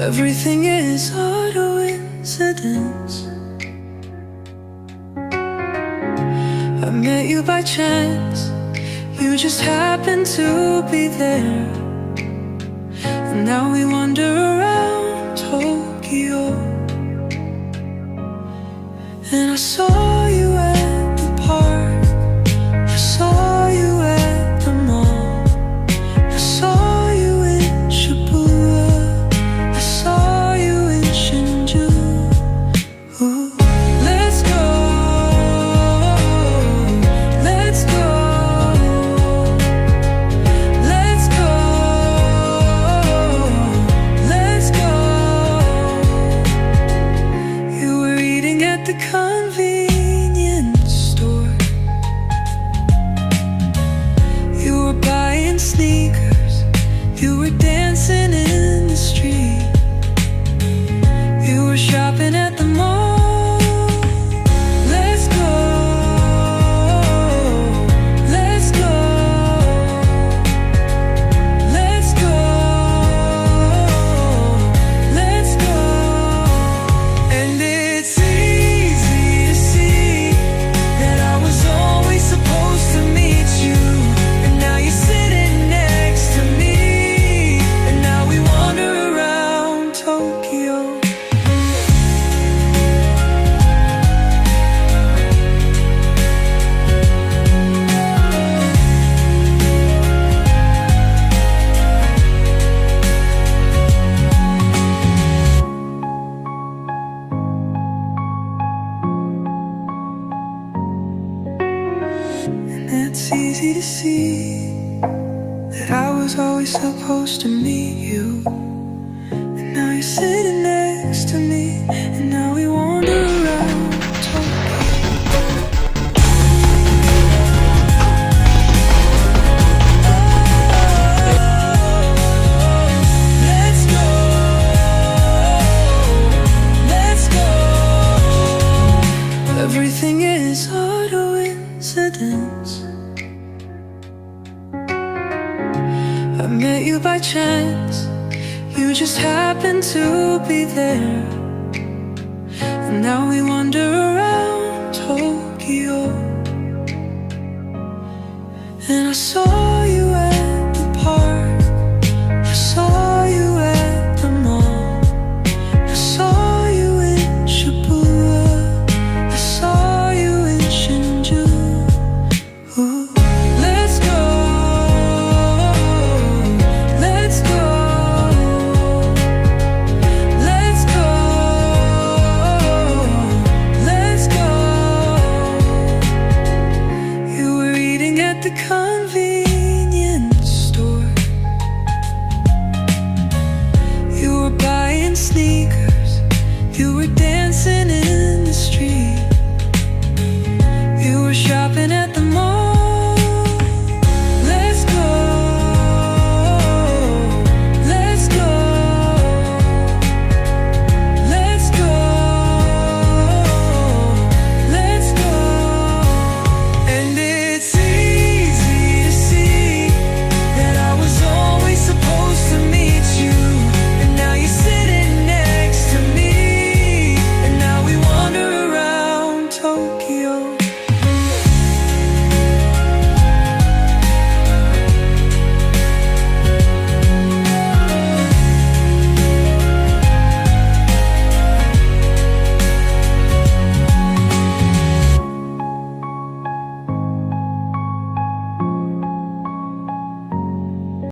Everything is a coincidence. I met you by chance. You just happened to be there. And now we wander around Tokyo. And I saw you at the park, I saw you at the mall, I saw you in Shibuya, I saw you in Shinjuku. Ooh. Let's go, let's go, let's go, let's go. You were eating at the convenience store. You were buying sneakers. You were dancing in the street. You were shopping at the mall. Let's go, let's go, let's go, let's go. And it's easy to see that I was always supposed to meet you. And now you're sitting next to me. And now we wander around Tokyo. And it's easy to see that I was always supposed to meet you. And now you're sitting next to me. And now we wander around Tokyo. Let's go, let's go. Everything is a coincidence. I met you by chance. You just happened to be there. And now we wander around Tokyo. And I saw you at the park, I saw you at the mall, I saw you in Shibuya, I saw you in Shinjuku. Ooh. Let's go, let's go, let's go, let's go. You were eating at the convenience store. You were buying sneakers. You were